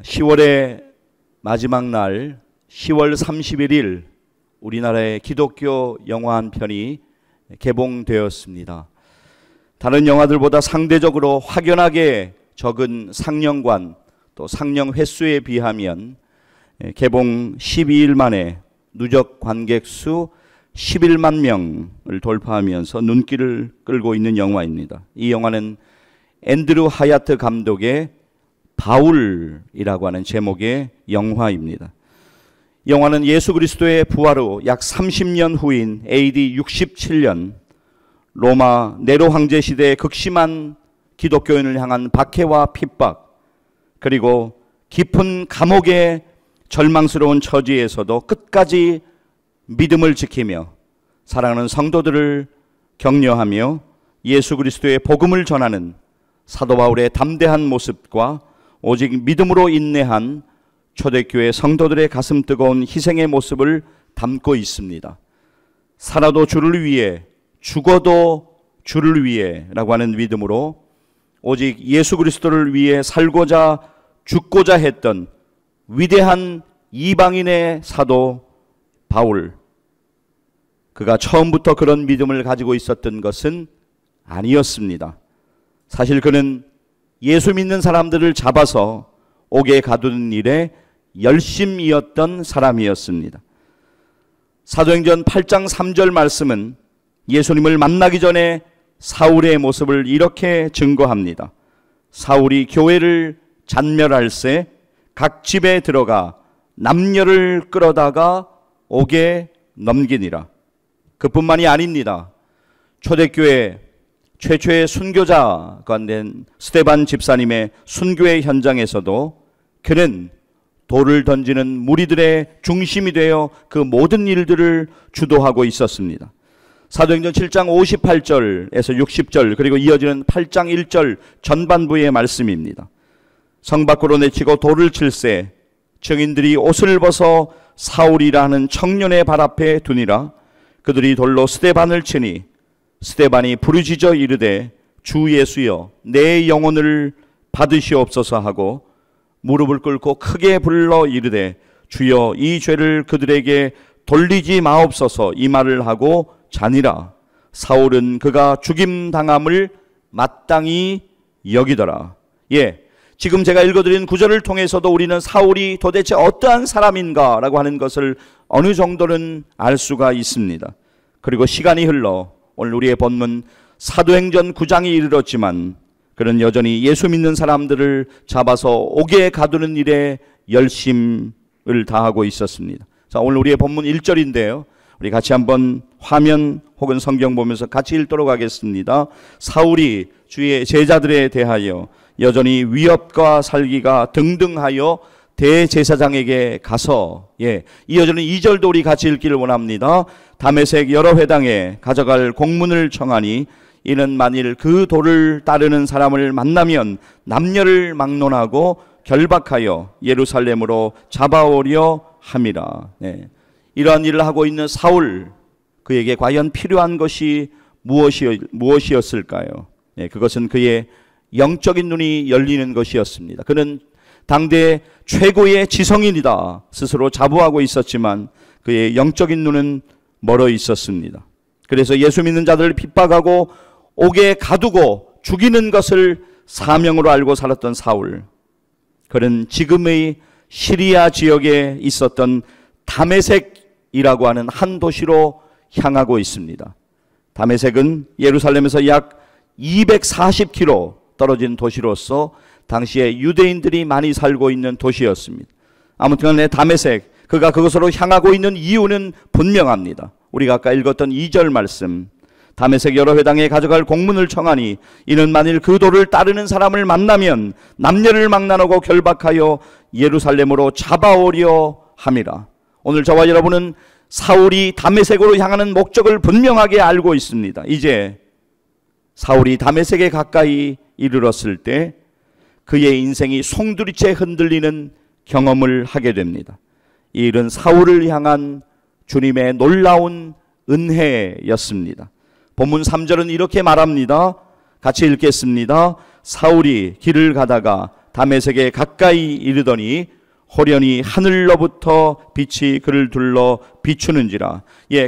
10월의 마지막 날 10월 31일 우리나라의 기독교 영화 한 편이 개봉되었습니다. 다른 영화들보다 상대적으로 확연하게 적은 상영관 또 상영 횟수에 비하면 개봉 12일 만에 누적 관객 수 11만 명을 돌파하면서 눈길을 끌고 있는 영화입니다. 이 영화는 앤드류 하야트 감독의 바울이라고 하는 제목의 영화입니다. 영화는 예수 그리스도의 부활 후 약 30년 후인 AD 67년 로마 네로 황제 시대의 극심한 기독교인을 향한 박해와 핍박, 그리고 깊은 감옥의 절망스러운 처지에서도 끝까지 믿음을 지키며 사랑하는 성도들을 격려하며 예수 그리스도의 복음을 전하는 사도 바울의 담대한 모습과 오직 믿음으로 인내한 초대교회 성도들의 가슴 뜨거운 희생의 모습을 담고 있습니다. 살아도 주를 위해, 죽어도 주를 위해 라고 하는 믿음으로 오직 예수 그리스도를 위해 살고자 죽고자 했던 위대한 이방인의 사도 바울, 그가 처음부터 그런 믿음을 가지고 있었던 것은 아니었습니다. 사실 그는 예수 믿는 사람들을 잡아서 옥에 가두는 일에 열심이었던 사람이었습니다. 사도행전 8장 3절 말씀은 예수님을 만나기 전에 사울의 모습을 이렇게 증거합니다. 사울이 교회를 잔멸할새 각 집에 들어가 남녀를 끌어다가 옥에 넘기니라. 그뿐만이 아닙니다. 초대교회 최초의 순교자가 된 스데반 집사님의 순교의 현장에서도 그는 돌을 던지는 무리들의 중심이 되어 그 모든 일들을 주도하고 있었습니다. 사도행전 7장 58절에서 60절 그리고 이어지는 8장 1절 전반부의 말씀입니다. 성 밖으로 내치고 돌을 칠새 증인들이 옷을 벗어 사울이라는 청년의 발 앞에 두니라. 그들이 돌로 스데반을 치니 스데반이 부르짖어 이르되 주 예수여 내 영혼을 받으시옵소서 하고 무릎을 꿇고 크게 불러 이르되 주여 이 죄를 그들에게 돌리지 마옵소서 이 말을 하고 자니라. 사울은 그가 죽임당함을 마땅히 여기더라. 지금 제가 읽어드린 구절을 통해서도 우리는 사울이 도대체 어떠한 사람인가 라고 하는 것을 어느 정도는 알 수가 있습니다. 그리고 시간이 흘러 오늘 우리의 본문 사도행전 9장이 이르렀지만 그는 여전히 예수 믿는 사람들을 잡아서 옥에 가두는 일에 열심을 다하고 있었습니다. 자, 오늘 우리의 본문 1절인데요. 우리 같이 한번 화면 혹은 성경 보면서 같이 읽도록 하겠습니다. 사울이 주의 제자들에 대하여 여전히 위협과 살기가 등등하여 대제사장에게 가서 이어지는 2절도 우리 같이 읽기를 원합니다. 다메섹 여러 회당에 가져갈 공문을 청하니 이는 만일 그 도를 따르는 사람을 만나면 남녀를 막론하고 결박하여 예루살렘으로 잡아오려 함이라. 이러한 일을 하고 있는 사울, 그에게 과연 필요한 것이 무엇이었을까요? 그것은 그의 영적인 눈이 열리는 것이었습니다. 그는 당대 최고의 지성인이다 스스로 자부하고 있었지만 그의 영적인 눈은 멀어 있었습니다. 그래서 예수 믿는 자들을 핍박하고 옥에 가두고 죽이는 것을 사명으로 알고 살았던 사울, 그는 지금의 시리아 지역에 있었던 다메섹이라고 하는 한 도시로 향하고 있습니다. 다메섹은 예루살렘에서 약 240km 떨어진 도시로서 당시에 유대인들이 많이 살고 있는 도시였습니다. 아무튼 다메섹, 그가 그것으로 향하고 있는 이유는 분명합니다. 우리가 아까 읽었던 2절 말씀, 다메섹 여러 회당에 가져갈 공문을 청하니 이는 만일 그 도를 따르는 사람을 만나면 남녀를 막론하고 결박하여 예루살렘으로 잡아오려 함이라. 오늘 저와 여러분은 사울이 다메섹으로 향하는 목적을 분명하게 알고 있습니다. 이제 사울이 다메섹에 가까이 이르렀을 때 그의 인생이 송두리째 흔들리는 경험을 하게 됩니다. 이 일은 사울을 향한 주님의 놀라운 은혜였습니다. 본문 3절은 이렇게 말합니다. 같이 읽겠습니다. 사울이 길을 가다가 다메섹에 가까이 이르더니 호련히 하늘로부터 빛이 그를 둘러 비추는지라.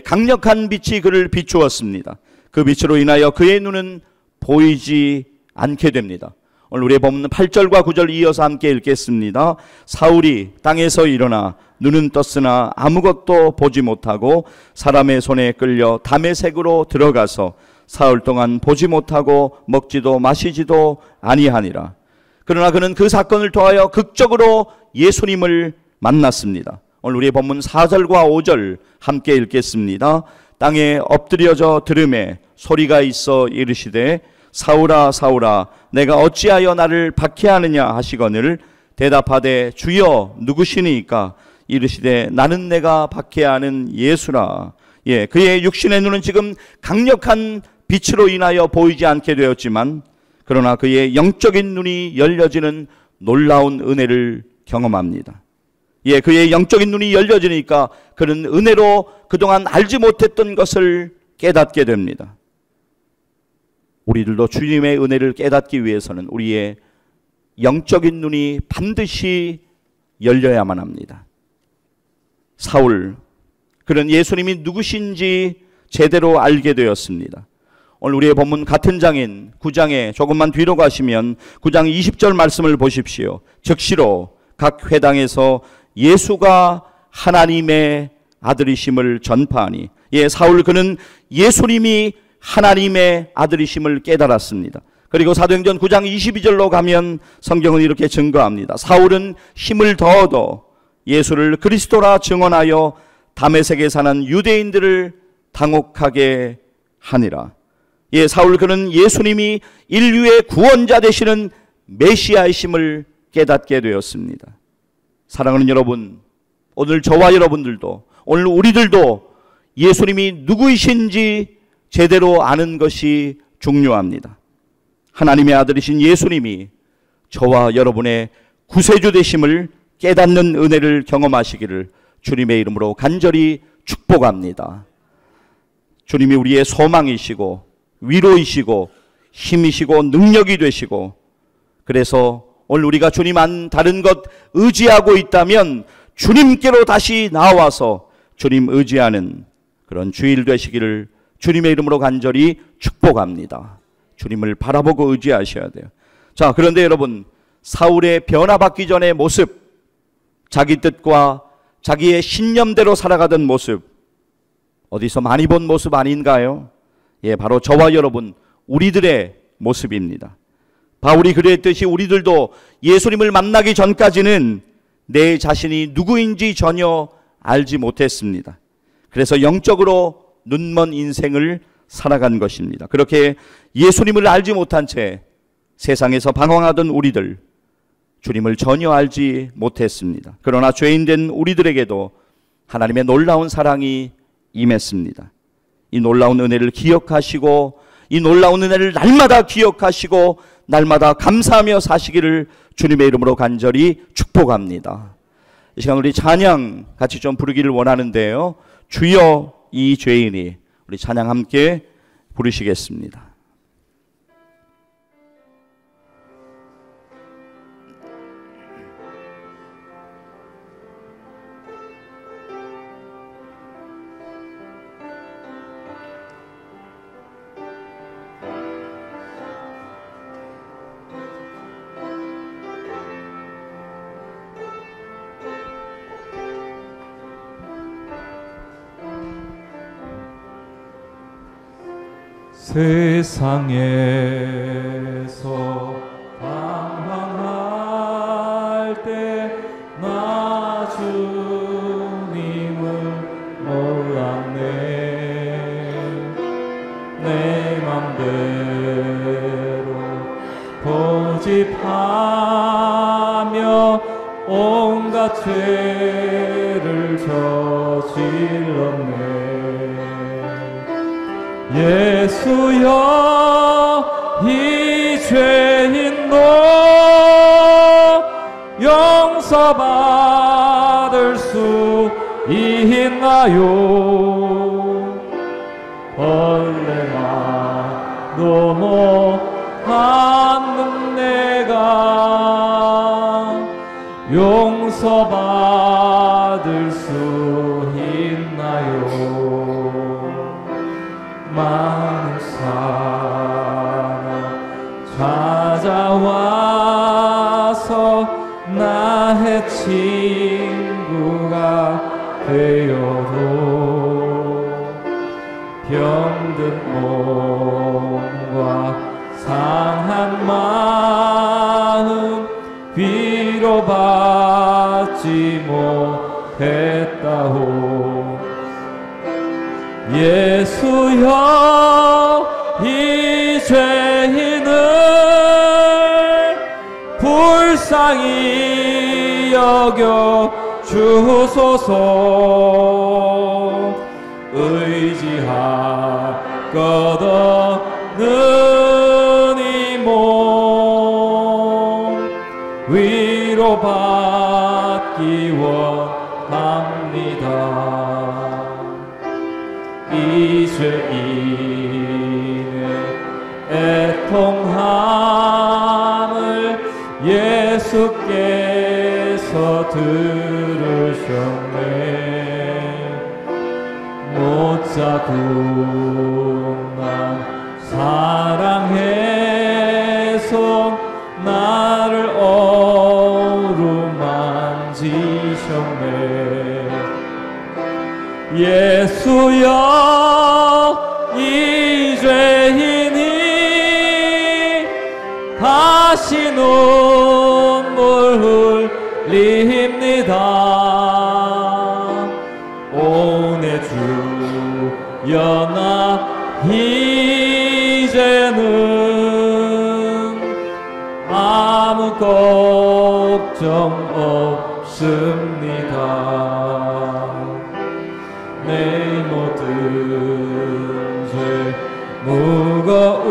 강력한 빛이 그를 비추었습니다. 그 빛으로 인하여 그의 눈은 보이지 않게 됩니다. 오늘 우리의 본문 8절과 9절 이어서 함께 읽겠습니다. 사울이 땅에서 일어나 눈은 떴으나 아무것도 보지 못하고 사람의 손에 끌려 다메섹으로 들어가서 사흘 동안 보지 못하고 먹지도 마시지도 아니하니라. 그러나 그는 그 사건을 통하여 극적으로 예수님을 만났습니다. 오늘 우리의 본문 4절과 5절 함께 읽겠습니다. 땅에 엎드려져 들음에 소리가 있어 이르시되 사울아 사울아 내가 어찌하여 나를 박해하느냐 하시거늘 대답하되 주여 누구시니까 이르시되 나는 내가 박해하는 예수라. 그의 육신의 눈은 지금 강력한 빛으로 인하여 보이지 않게 되었지만 그러나 그의 영적인 눈이 열려지는 놀라운 은혜를 경험합니다. 그의 영적인 눈이 열려지니까 그는 은혜로 그동안 알지 못했던 것을 깨닫게 됩니다. 우리들도 주님의 은혜를 깨닫기 위해서는 우리의 영적인 눈이 반드시 열려야만 합니다. 사울, 그는 예수님이 누구신지 제대로 알게 되었습니다. 오늘 우리의 본문 같은 장인 9장에 조금만 뒤로 가시면 9장 20절 말씀을 보십시오. 즉시로 각 회당에서 예수가 하나님의 아들이심을 전파하니. 사울 그는 예수님이 하나님의 아들이심을 깨달았습니다. 그리고 사도행전 9장 22절로 가면 성경은 이렇게 증거합니다. 사울은 힘을 더 얻어 예수를 그리스도라 증언하여 다메섹에 사는 유대인들을 당혹하게 하니라. 사울 그는 예수님이 인류의 구원자 되시는 메시아이심을 깨닫게 되었습니다. 사랑하는 여러분, 오늘 저와 여러분들도, 오늘 우리들도 예수님이 누구이신지 제대로 아는 것이 중요합니다. 하나님의 아들이신 예수님이 저와 여러분의 구세주 되심을 깨닫는 은혜를 경험하시기를 주님의 이름으로 간절히 축복합니다. 주님이 우리의 소망이시고 위로이시고 힘이시고 능력이 되시고, 그래서 오늘 우리가 주님 안 다른 것 의지하고 있다면 주님께로 다시 나와서 주님 의지하는 그런 주일 되시기를 주님의 이름으로 간절히 축복합니다. 주님을 바라보고 의지하셔야 돼요. 자, 그런데 여러분, 사울의 변화받기 전의 모습, 자기 뜻과 자기의 신념대로 살아가던 모습, 어디서 많이 본 모습 아닌가요? 바로 저와 여러분, 우리들의 모습입니다. 바울이 그랬듯이 우리들도 예수님을 만나기 전까지는 내 자신이 누구인지 전혀 알지 못했습니다. 그래서 영적으로 눈먼 인생을 살아간 것입니다. 그렇게 예수님을 알지 못한 채 세상에서 방황하던 우리들, 주님을 전혀 알지 못했습니다. 그러나 죄인된 우리들에게도 하나님의 놀라운 사랑이 임했습니다. 이 놀라운 은혜를 기억하시고, 이 놀라운 은혜를 날마다 기억하시고 날마다 감사하며 사시기를 주님의 이름으로 간절히 축복합니다. 이 시간 우리 찬양 같이 좀 부르기를 원하는데요. 주여 이 죄인이, 우리 찬양 함께 부르시겠습니다. 세상에서 방황할 때 나 주님을 몰랐네. 내 맘대로 고집하며 온갖 죄를 저질렀네. 예수여 이 죄인도 용서받을 수 있나요? 벌레가 너무 않는 내가 용서받을 수 있나요? 많은 사람 찾아와서 나의 친구가 되어도 병든 몸과 상한 마음 위로받지 못했다오. 예수여, 이 죄인을 불쌍히 여겨 주소서. 의지할 것 없는 이 몸 위로받기 원합니다. 이 죄인의 애통함을 예수께서 들으셨네. 못자국만 사랑해서 나를 어루만지셨네. 예수여, 이 죄인이 다시 눈물 흘립니다. 오내 주여, 나 이제는 아무 걱정 없습니다. 내 모든 죄 무거운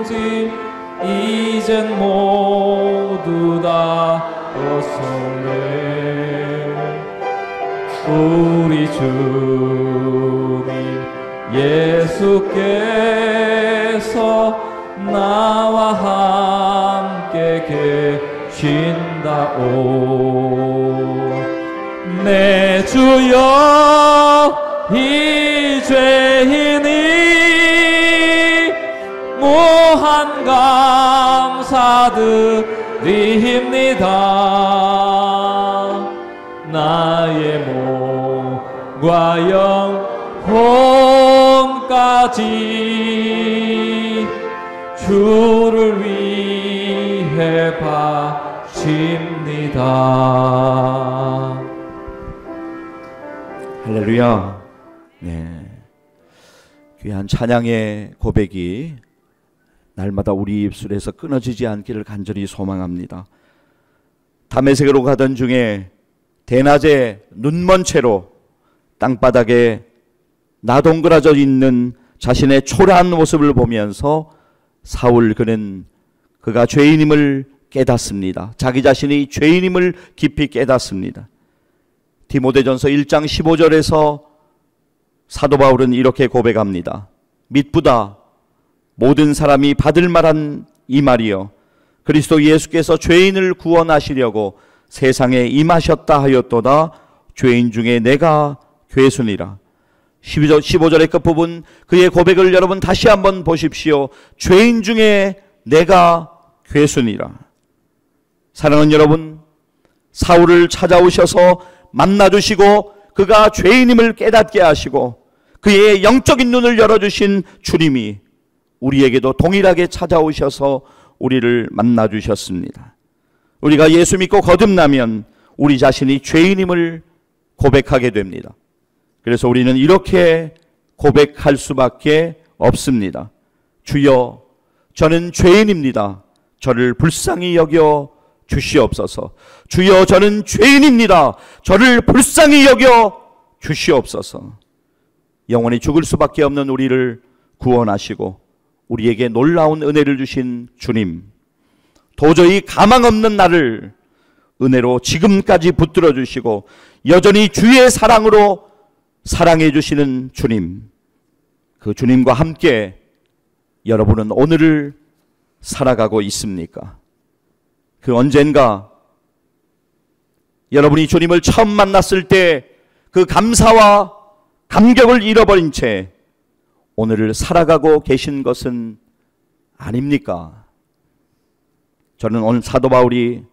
짐 이젠 모두 다 벗어내. 우리 주님 예수께서 나와 함께 계신다오. 내 주여, 이 죄인이 무한 감사드립니다. 나의 몸과 영혼까지 주를 위해 바칩니다. 할렐루야. 네. 귀한 찬양의 고백이 날마다 우리 입술에서 끊어지지 않기를 간절히 소망합니다. 다메섹으로 가던 중에 대낮에 눈먼 채로 땅바닥에 나동그라져 있는 자신의 초라한 모습을 보면서 사울 그는 그가 죄인임을 깨닫습니다. 자기 자신이 죄인임을 깊이 깨닫습니다. 디모데전서 1장 15절에서 사도 바울은 이렇게 고백합니다. mit보다 모든 사람이 받을 만한 이 말이여, 그리스도 예수께서 죄인을 구원하시려고 세상에 임하셨다 하였도다. 죄인 중에 내가 괴순이라. 15절의 끝부분 그의 고백을 여러분 다시 한번 보십시오. 죄인 중에 내가 괴순이라. 사랑하는 여러분, 사울을 찾아오셔서 만나주시고 그가 죄인임을 깨닫게 하시고 그의 영적인 눈을 열어주신 주님이 우리에게도 동일하게 찾아오셔서 우리를 만나주셨습니다. 우리가 예수 믿고 거듭나면 우리 자신이 죄인임을 고백하게 됩니다. 그래서 우리는 이렇게 고백할 수밖에 없습니다. 주여, 저는 죄인입니다. 저를 불쌍히 여겨 주시옵소서. 주여, 저는 죄인입니다. 저를 불쌍히 여겨 주시옵소서. 영원히 죽을 수밖에 없는 우리를 구원하시고 우리에게 놀라운 은혜를 주신 주님, 도저히 가망 없는 나를 은혜로 지금까지 붙들어 주시고 여전히 주의 사랑으로 사랑해 주시는 주님, 그 주님과 함께 여러분은 오늘을 살아가고 있습니까? 그 언젠가 여러분이 주님을 처음 만났을 때 그 감사와 감격을 잃어버린 채 오늘을 살아가고 계신 것은 아닙니까? 저는 오늘 사도 바울이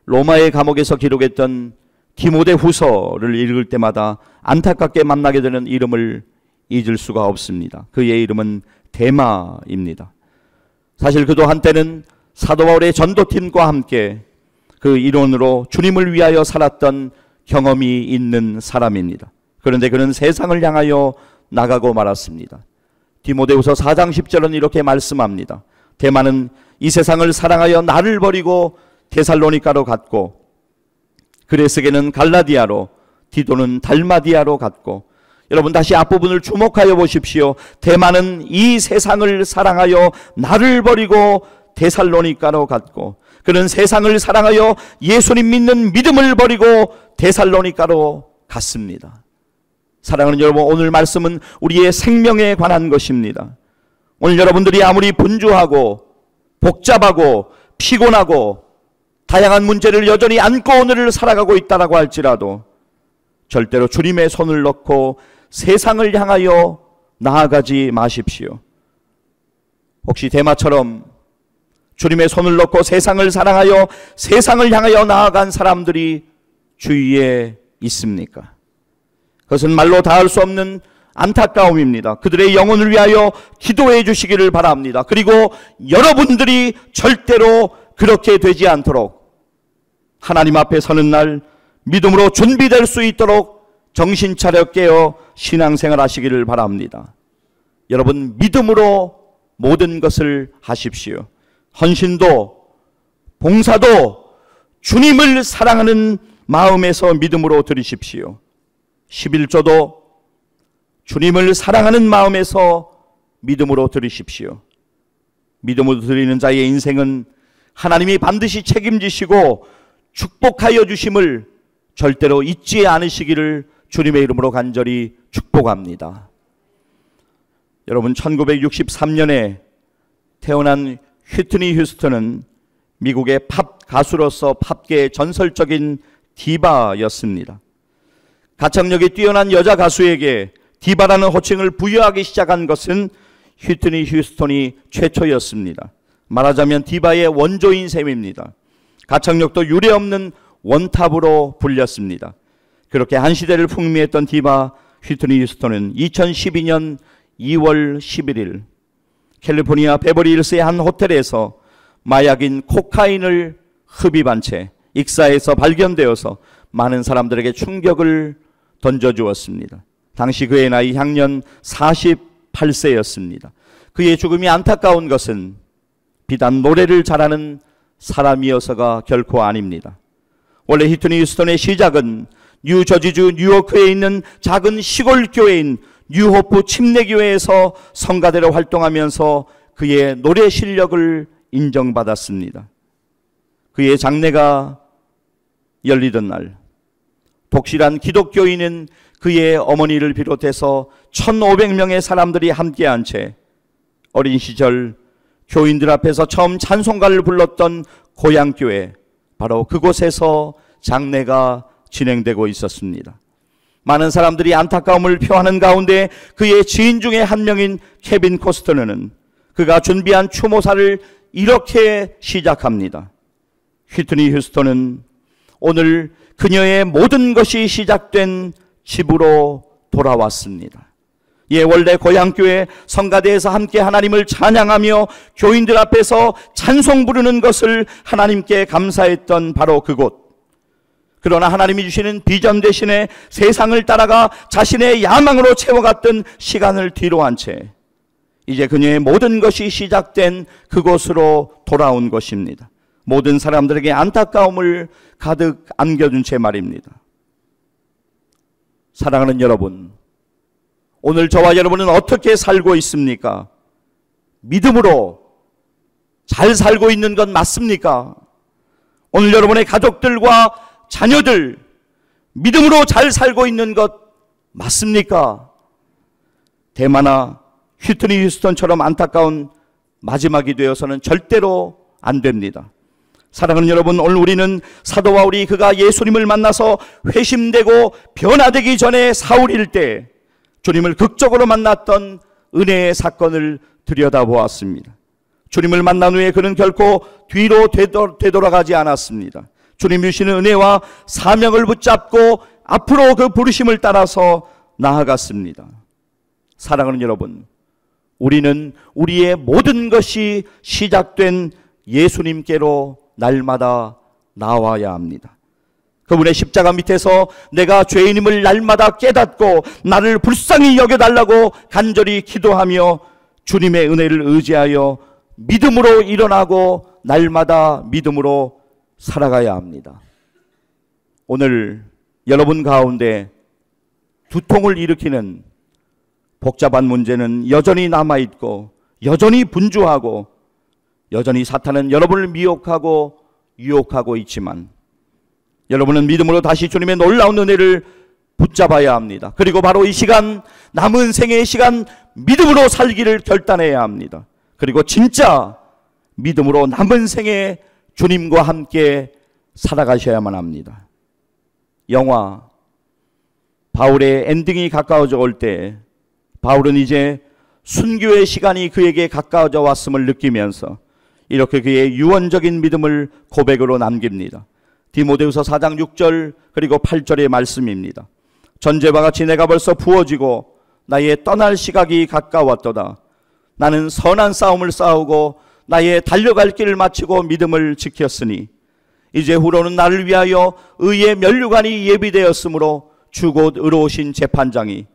로마의 감옥에서 기록했던 디모데 후서를 읽을 때마다 안타깝게 만나게 되는 이름을 잊을 수가 없습니다. 그의 이름은 데마입니다. 사실 그도 한때는 사도 바울의 전도팀과 함께 그 일원으로 주님을 위하여 살았던 경험이 있는 사람입니다. 그런데 그는 세상을 향하여 나가고 말았습니다. 디모데후서 4장 10절은 이렇게 말씀합니다. 데마는 이 세상을 사랑하여 나를 버리고 데살로니가로 갔고, 그레스게는 갈라디아로, 디도는 달마디아로 갔고. 여러분 다시 앞부분을 주목하여 보십시오. 데마는 이 세상을 사랑하여 나를 버리고 데살로니가로 갔고, 그는 세상을 사랑하여 예수님 믿는 믿음을 버리고 데살로니가로 갔습니다. 사랑하는 여러분, 오늘 말씀은 우리의 생명에 관한 것입니다. 오늘 여러분들이 아무리 분주하고 복잡하고 피곤하고 다양한 문제를 여전히 안고 오늘을 살아가고 있다라고 할지라도 절대로 주님의 손을 넣고 세상을 향하여 나아가지 마십시오. 혹시 데마처럼 주님의 손을 넣고 세상을 사랑하여 세상을 향하여 나아간 사람들이 주위에 있습니까? 그것은 말로 다할 수 없는 안타까움입니다. 그들의 영혼을 위하여 기도해 주시기를 바랍니다. 그리고 여러분들이 절대로 그렇게 되지 않도록 하나님 앞에 서는 날 믿음으로 준비될 수 있도록 정신 차려 깨어 신앙생활 하시기를 바랍니다. 여러분, 믿음으로 모든 것을 하십시오. 헌신도 봉사도 주님을 사랑하는 마음에서 믿음으로 드리십시오. 11조도 주님을 사랑하는 마음에서 믿음으로 드리십시오. 믿음으로 드리는 자의 인생은 하나님이 반드시 책임지시고 축복하여 주심을 절대로 잊지 않으시기를 주님의 이름으로 간절히 축복합니다. 여러분, 1963년에 태어난 휘트니 휴스턴은 미국의 팝 가수로서 팝계의 전설적인 디바였습니다. 가창력이 뛰어난 여자 가수에게 디바라는 호칭을 부여하기 시작한 것은 휘트니 휴스턴이 최초였습니다. 말하자면 디바의 원조인 셈입니다. 가창력도 유례없는 원탑으로 불렸습니다. 그렇게 한 시대를 풍미했던 디바 휘트니 휴스턴은 2012년 2월 11일 캘리포니아 베버리힐스의 한 호텔에서 마약인 코카인을 흡입한 채 익사해서 발견되어서 많은 사람들에게 충격을 던져주었습니다. 당시 그의 나이 향년 48세였습니다. 그의 죽음이 안타까운 것은 비단 노래를 잘하는 사람이어서가 결코 아닙니다. 원래 휘트니 휴스턴의 시작은 뉴저지주 뉴요크에 있는 작은 시골 교회인 뉴호프 침례교회에서 성가대로 활동하면서 그의 노래 실력을 인정받았습니다. 그의 장례가 열리던 날 독실한 기독교인은 그의 어머니를 비롯해서 1,500명의 사람들이 함께한 채 어린 시절 교인들 앞에서 처음 찬송가를 불렀던 고향교회, 바로 그곳에서 장례가 진행되고 있었습니다. 많은 사람들이 안타까움을 표하는 가운데 그의 지인 중에 한 명인 케빈 코스터너는 그가 준비한 추모사를 이렇게 시작합니다. 휘트니 휴스턴은 오늘 그녀의 모든 것이 시작된 집으로 돌아왔습니다. 예, 원래 고향교회 성가대에서 함께 하나님을 찬양하며 교인들 앞에서 찬송 부르는 것을 하나님께 감사했던 바로 그곳. 그러나 하나님이 주시는 비전 대신에 세상을 따라가 자신의 야망으로 채워갔던 시간을 뒤로 한 채 이제 그녀의 모든 것이 시작된 그곳으로 돌아온 것입니다. 모든 사람들에게 안타까움을 가득 안겨준 채 말입니다. 사랑하는 여러분, 오늘 저와 여러분은 어떻게 살고 있습니까? 믿음으로 잘 살고 있는 건 맞습니까? 오늘 여러분의 가족들과 자녀들 믿음으로 잘 살고 있는 것 맞습니까? 데마나 휘트니 휴스턴처럼 안타까운 마지막이 되어서는 절대로 안 됩니다. 사랑하는 여러분, 오늘 우리는 사도 바울이 그가 예수님을 만나서 회심되고 변화되기 전에 사울일 때 주님을 극적으로 만났던 은혜의 사건을 들여다보았습니다. 주님을 만난 후에 그는 결코 뒤로 되돌아가지 않았습니다. 주님 주시는 은혜와 사명을 붙잡고 앞으로 그 부르심을 따라서 나아갔습니다. 사랑하는 여러분, 우리는 우리의 모든 것이 시작된 예수님께로 날마다 나와야 합니다. 그분의 십자가 밑에서 내가 죄인임을 날마다 깨닫고 나를 불쌍히 여겨달라고 간절히 기도하며 주님의 은혜를 의지하여 믿음으로 일어나고 날마다 믿음으로 살아가야 합니다. 오늘 여러분 가운데 두통을 일으키는 복잡한 문제는 여전히 남아있고 여전히 분주하고 여전히 사탄은 여러분을 미혹하고 유혹하고 있지만 여러분은 믿음으로 다시 주님의 놀라운 은혜를 붙잡아야 합니다. 그리고 바로 이 시간, 남은 생애의 시간 믿음으로 살기를 결단해야 합니다. 그리고 진짜 믿음으로 남은 생에 주님과 함께 살아가셔야만 합니다. 영화 바울의 엔딩이 가까워져 올 때 바울은 이제 순교의 시간이 그에게 가까워져 왔음을 느끼면서 이렇게 그의 유언적인 믿음을 고백으로 남깁니다. 디모데후서 4장 6절 그리고 8절의 말씀입니다. 전제와 같이 내가 벌써 부어지고 나의 떠날 시각이 가까웠도다. 나는 선한 싸움을 싸우고 나의 달려갈 길을 마치고 믿음을 지켰으니 이제 후로는 나를 위하여 의의 면류관이 예비되었으므로 주 곧 의로우신 재판장이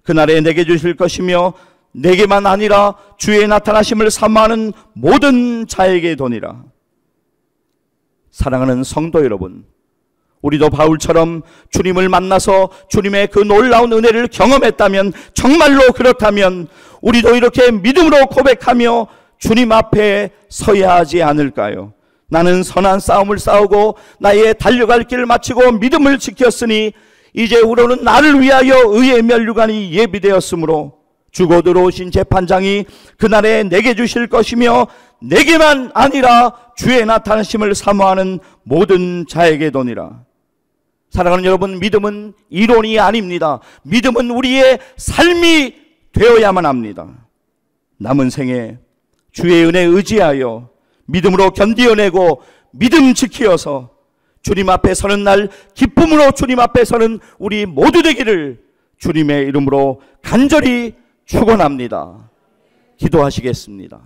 그날에 내게 주실 것이며 내게만 아니라 주의 나타나심을 사모하는 모든 자에게 도니라. 사랑하는 성도 여러분, 우리도 바울처럼 주님을 만나서 주님의 그 놀라운 은혜를 경험했다면, 정말로 그렇다면 우리도 이렇게 믿음으로 고백하며 주님 앞에 서야 하지 않을까요? 나는 선한 싸움을 싸우고 나의 달려갈 길을 마치고 믿음을 지켰으니 이제 후로는 나를 위하여 의의 면류관이 예비되었으므로 주 곧 들어오신 재판장이 그날에 내게 주실 것이며 내게만 아니라 주의 나타나심을 사모하는 모든 자에게 도니라. 사랑하는 여러분, 믿음은 이론이 아닙니다. 믿음은 우리의 삶이 되어야만 합니다. 남은 생에 주의 은혜에 의지하여 믿음으로 견디어내고 믿음 지키어서 주님 앞에 서는 날 기쁨으로 주님 앞에 서는 우리 모두 되기를 주님의 이름으로 간절히 축원합니다. 기도하시겠습니다.